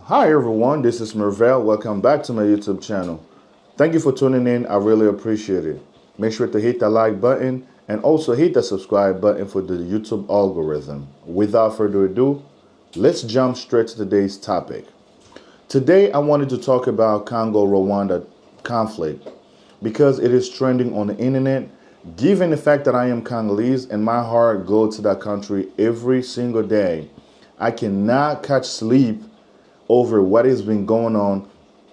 Hi everyone, this is Mervell. Welcome back to my YouTube channel. Thank you for tuning in. I really appreciate it. Make sure to hit the like button and also hit the subscribe button for the YouTube algorithm. Without further ado, let's jump straight to today's topic. Today I wanted to talk about Congo-Rwanda conflict because it is trending on the internet. Given the fact that I am Congolese and my heart goes to that country every single day, I cannot catch sleep over what has been going on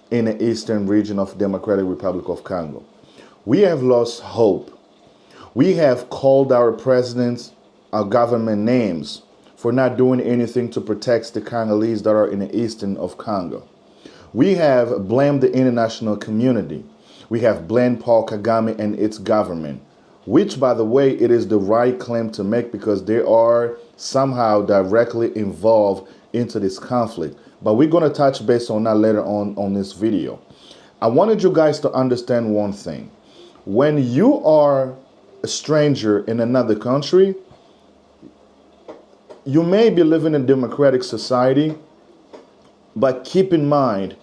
in the eastern region of Democratic Republic of Congo. We have lost hope. We have called our presidents, our government names for not doing anything to protect the Congolese that are in the eastern of Congo. We have blamed the international community. We have blamed Paul Kagame and its government, which, by the way, it is the right claim to make because they are somehow directly involved into this conflict. But we're going to touch base on that later on this video. I wanted you guys to understand one thing. When you are a stranger in another country, you may be living in a democratic society, but keep in mind,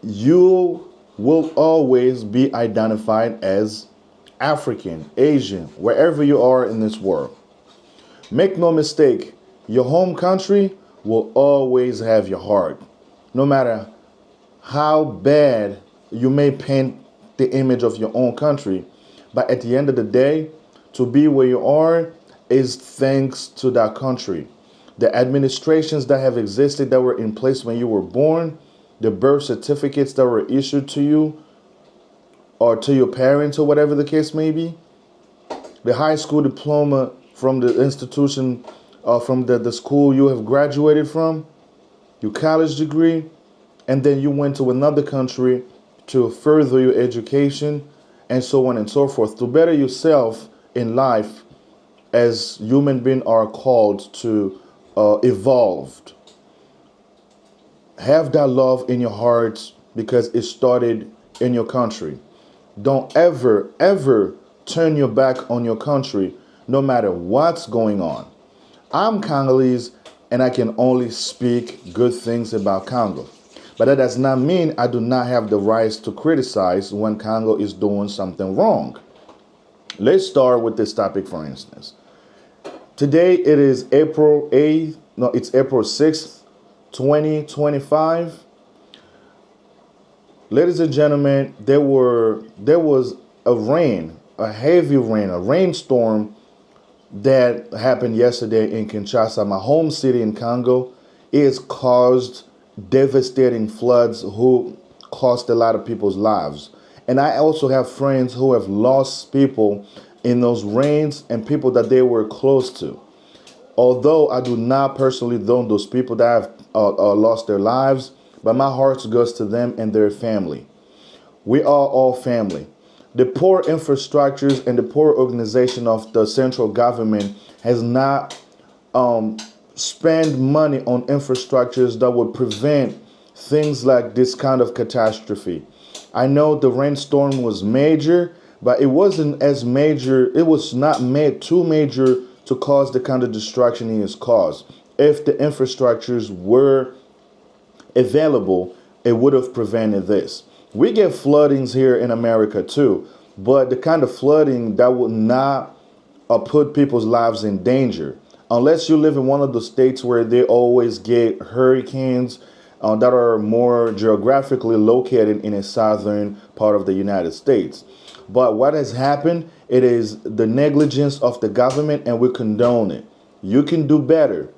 you will always be identified as African, Asian, wherever you are in this world. Make no mistake, your home country will always have your heart. No matter how bad you may paint the image of your own country, but at the end of the day, to be where you are is thanks to that country. The administrations that have existed that were in place when you were born, the birth certificates that were issued to you or to your parents or whatever the case may be, the high school diploma from the institution, from the school you have graduated from, your college degree, and then you went to another country to further your education and so on and so forth, to better yourself in life as human beings are called to evolve. Have that love in your heart because it started in your country. Don't ever, ever turn your back on your country, no matter what's going on. I'm Congolese and I can only speak good things about Congo. But that does not mean I do not have the rights to criticize when Congo is doing something wrong. Let's start with this topic, for instance. Today it is April 8th, no, it's April 6th, 2025. Ladies and gentlemen, there was a heavy rain, a rainstorm that happened yesterday in Kinshasa, my home city in Congo. It has caused devastating floods who cost a lot of people's lives. And I also have friends who have lost people in those rains and people that they were close to. Although I do not personally know those people that have lost their lives, but my heart goes to them and their family. We are all family. The poor infrastructures and the poor organization of the central government has not spent money on infrastructures that would prevent things like this kind of catastrophe. I know the rainstorm was major, but it wasn't as major. It was not made too major to cause the kind of destruction it has caused. If the infrastructures were available, it would have prevented this. We get floodings here in America too, but the kind of flooding that would not put people's lives in danger. Unless you live in one of the states where they always get hurricanes that are more geographically located in a southern part of the United States. But what has happened, it is the negligence of the government and we condone it. You can do better.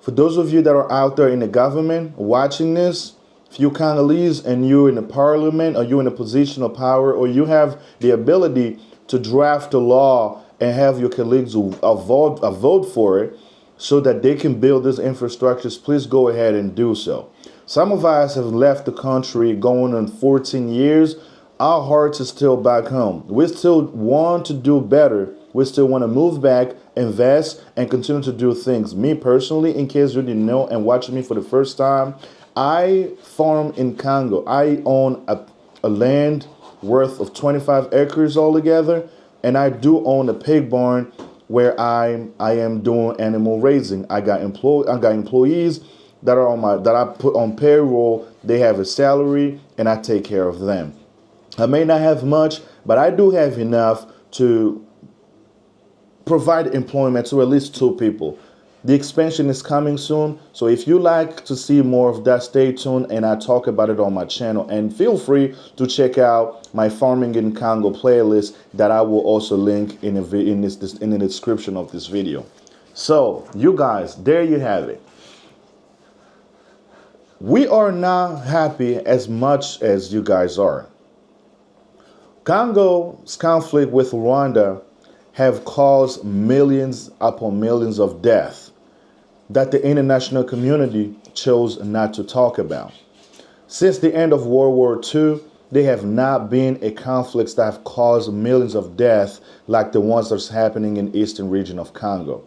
For those of you that are out there in the government watching this, if you're Congolese and you're in the parliament or you're in a position of power or you have the ability to draft a law and have your colleagues vote for it so that they can build these infrastructures, please go ahead and do so. Some of us have left the country going on 14 years. Our hearts are still back home. We still want to do better. We still want to move back, invest, and continue to do things. Me personally, in case you didn't know and watching me for the first time, I farm in Congo. I own a land worth of 25 acres altogether, and I do own a pig barn where I am doing animal raising. I got employees that I put on payroll. They have a salary, and I take care of them. I may not have much, but I do have enough to provide employment to at least two people. The expansion is coming soon, so if you like to see more of that, stay tuned and I talk about it on my channel. And feel free to check out my Farming in Congo playlist that I will also link in in the description of this video. So, you guys, there you have it. We are not happy as much as you guys are. Congo's conflict with Rwanda have caused millions upon millions of deaths that the international community chose not to talk about. Since the end of World War II, there have not been a conflicts that have caused millions of deaths like the ones that's happening in the eastern region of Congo.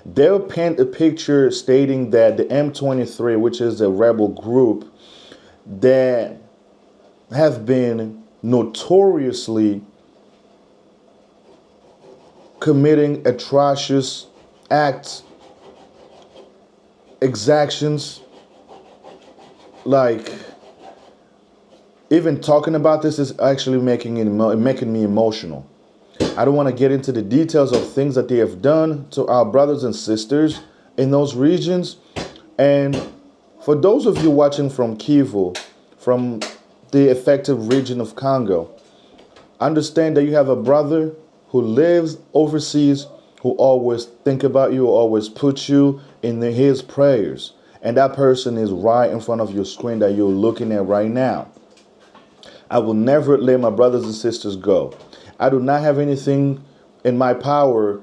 They'll paint a picture stating that the M23, which is a rebel group that have been notoriously committing atrocious acts, exactions, like even talking about this is actually making me emotional. I don't want to get into the details of things that they have done to our brothers and sisters in those regions. And for those of you watching from Kivu, from the affected region of Congo, understand that you have a brother who lives overseas, who always think about you, who always put you in his prayers. And that person is right in front of your screen that you're looking at right now. I will never let my brothers and sisters go. I do not have anything in my power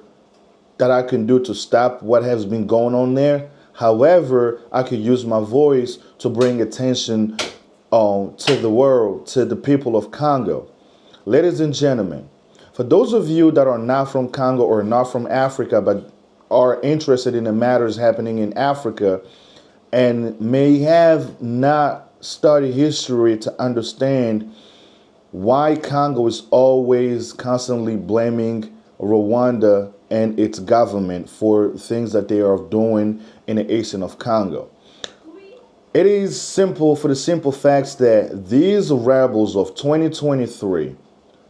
that I can do to stop what has been going on there. However, I could use my voice to bring attention to the world, to the people of Congo. Ladies and gentlemen, for those of you that are not from Congo or not from Africa, but are interested in the matters happening in Africa and may have not studied history to understand why Congo is always constantly blaming Rwanda and its government for things that they are doing in the eastern of Congo. It is simple for the simple facts that these rebels of 2023,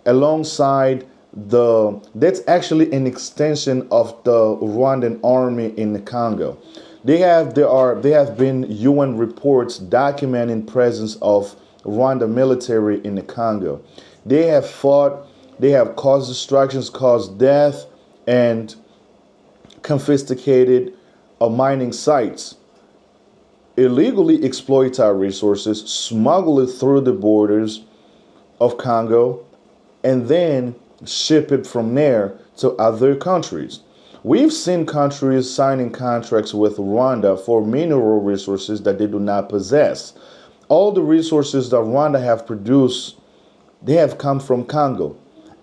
alongside that's actually an extension of the Rwandan army in the Congo. They have been UN reports documenting presence of Rwanda military in the Congo. They have fought, they have caused destructions, caused death, and confiscated mining sites, illegally exploit our resources, smuggle it through the borders of Congo, and then ship it from there to other countries. We've seen countries signing contracts with Rwanda for mineral resources that they do not possess. All the resources that Rwanda have produced, they have come from Congo.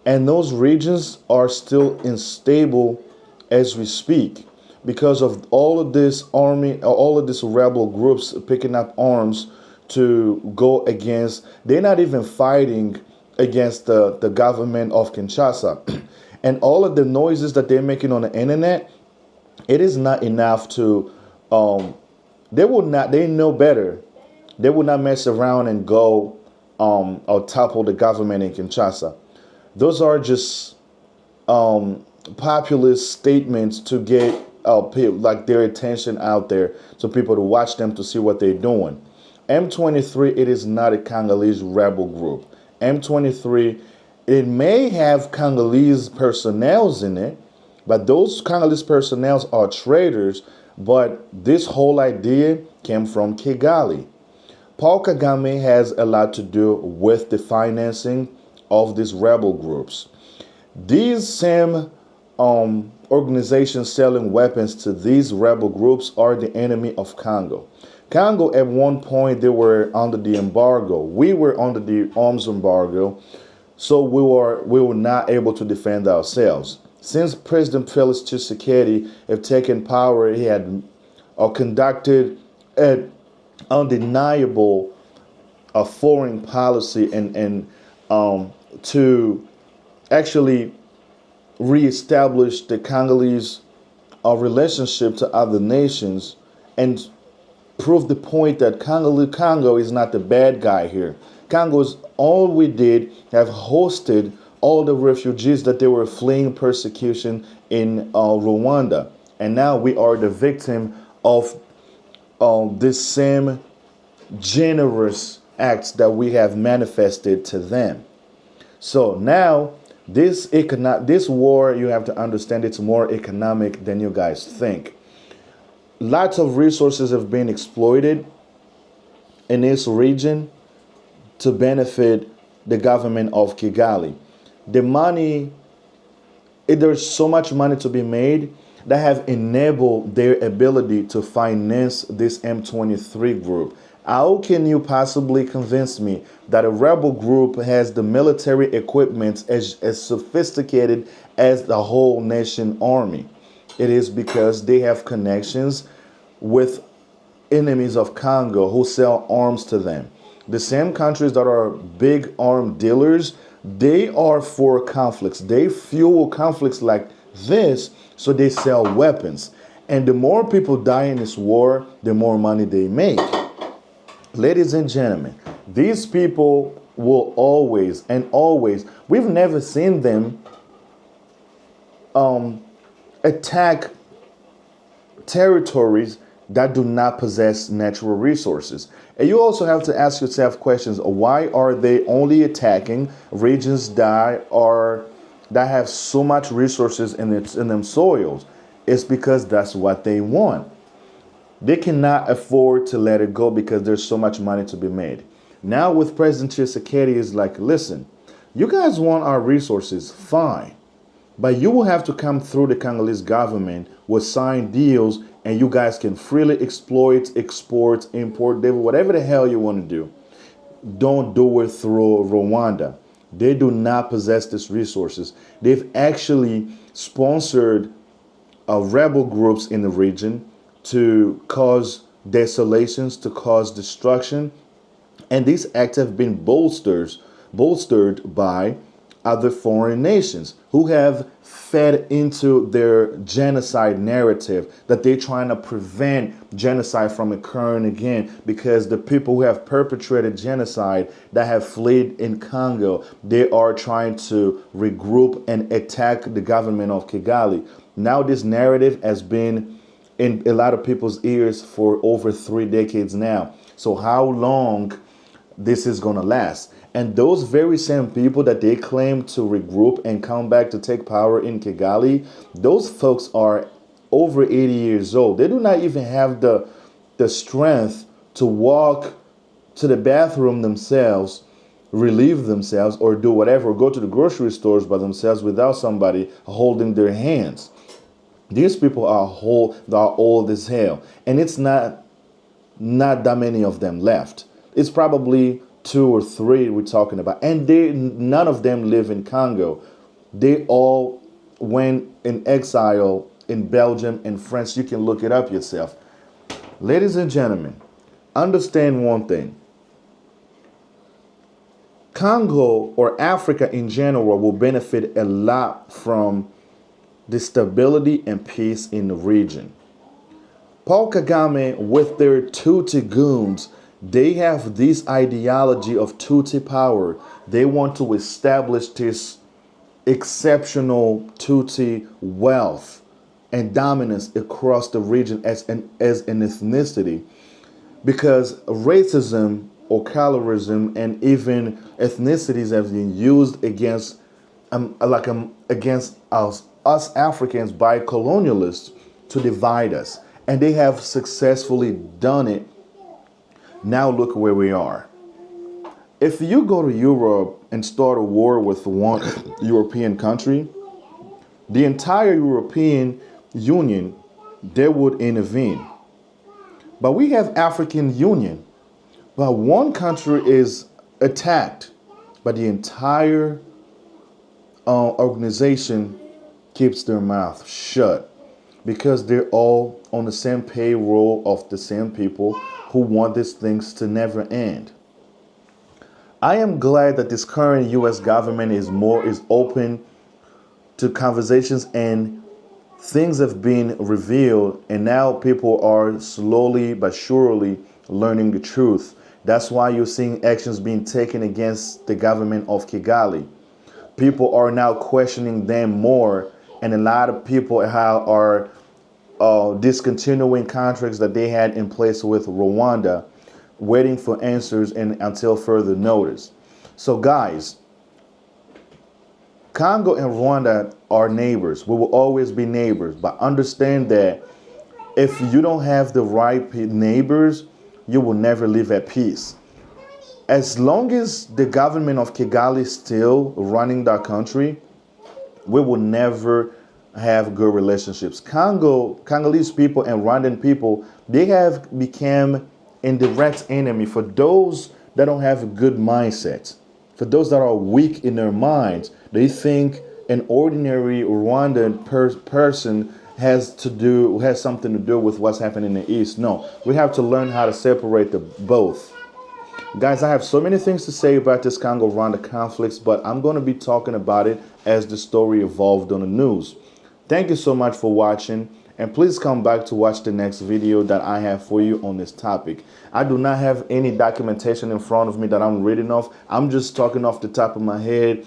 And those regions are still unstable as we speak because of all of this army, all of these rebel groups picking up arms to go against. They're not even fighting against the government of Kinshasa. And all of the noises that they're making on the internet, it is not enough to, they know better. They will not mess around and go or topple the government in Kinshasa. Those are just populist statements to get like their attention out there, so people to watch them to see what they're doing. M23, it is not a Congolese rebel group. M23, it may have Congolese personnels in it, but those Congolese personnels are traitors. But this whole idea came from Kigali. Paul Kagame has a lot to do with the financing of these rebel groups. These same organizations selling weapons to these rebel groups are the enemy of Congo. Congo, at one point, they were under the embargo. We were under the arms embargo, so we were not able to defend ourselves. Since President Felix Tshisekedi have taken power, he had conducted an undeniable foreign policy and to actually reestablish the Congolese relationship to other nations and prove the point that Congo is not the bad guy here. Congo's all we did have hosted all the refugees that they were fleeing persecution in Rwanda, and now we are the victim of this same generous acts that we have manifested to them. So now this war, you have to understand, it's more economic than you guys think. Lots of resources have been exploited in this region to benefit the government of Kigali. The money, there's so much money to be made that have enabled their ability to finance this M23 group. How can you possibly convince me that a rebel group has the military equipment as sophisticated as the whole nation army? It is because they have connections with enemies of Congo who sell arms to them. The same countries that are big arm dealers, they are for conflicts. They fuel conflicts like this, so they sell weapons. And the more people die in this war, the more money they make. Ladies and gentlemen, these people will always and always, we've never seen them attack territories that do not possess natural resources. And you also have to ask yourself questions. Why are they only attacking regions that have so much resources in them soils? It's because that's what they want. They cannot afford to let it go because there's so much money to be made. Now with President Tshisekedi is like, listen, you guys want our resources, fine. But you will have to come through the Congolese government with signed deals, and you guys can freely exploit, export, import, whatever the hell you want to do. Don't do it through Rwanda. They do not possess these resources. They've actually sponsored rebel groups in the region to cause desolations, to cause destruction. And these acts have been bolstered by other foreign nations who have fed into their genocide narrative that they're trying to prevent genocide from occurring again, because the people who have perpetrated genocide that have fled in Congo, they are trying to regroup and attack the government of Kigali. Now this narrative has been in a lot of people's ears for over 3 decades now. So how long this is going to last? And those very same people that they claim to regroup and come back to take power in Kigali, those folks are over 80 years old. They do not even have the strength to walk to the bathroom themselves, relieve themselves, or do whatever, or go to the grocery stores by themselves without somebody holding their hands. These people are old as hell. And it's not that many of them left. It's probably 2 or 3 we're talking about. And none of them live in Congo. They all went in exile in Belgium and France. You can look it up yourself. Ladies and gentlemen, understand one thing. Congo, or Africa in general, will benefit a lot from the stability and peace in the region. Paul Kagame, with their Tutsi goons, they have this ideology of Tutsi power. They want to establish this exceptional Tutsi wealth and dominance across the region as an ethnicity, because racism or colorism and even ethnicities have been used against against us Africans by colonialists to divide us, and they have successfully done it. Now look where we are. If you go to Europe and start a war with one European country, the entire European Union, they would intervene. But we have African Union. But one country is attacked, but the entire organization keeps their mouth shut, because they're all on the same payroll of the same people who want these things to never end. I am glad that this current U.S. government is open to conversations and things have been revealed, and now people are slowly but surely learning the truth. That's why you're seeing actions being taken against the government of Kigali. People are now questioning them more, and a lot of people are discontinuing contracts that they had in place with Rwanda, waiting for answers and until further notice. So, guys, Congo and Rwanda are neighbors. We will always be neighbors, but understand that if you don't have the right neighbors, you will never live at peace. As long as the government of Kigali is still running that country, we will never have good relationships. Congolese people and Rwandan people, they have become indirect enemy for those that don't have a good mindset. For those that are weak in their minds, they think an ordinary Rwandan person has something to do with what's happening in the East. No, we have to learn how to separate the both. Guys, I have so many things to say about this Congo-Rwanda conflicts, but I'm going to be talking about it as the story evolved on the news. Thank you so much for watching, and please come back to watch the next video that I have for you on this topic. I do not have any documentation in front of me that I'm reading off. I'm just talking off the top of my head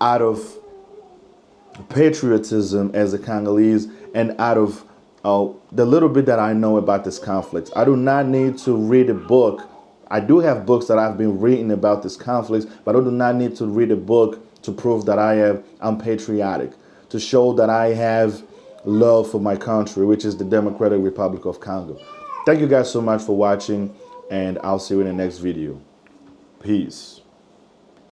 out of patriotism as a Congolese and out of the little bit that I know about this conflict. I do not need to read a book. I do have books that I've been reading about this conflict, but I do not need to read a book to prove that I'm patriotic, to show that I have love for my country, which is the Democratic Republic of Congo. Thank you guys so much for watching, and I'll see you in the next video. Peace.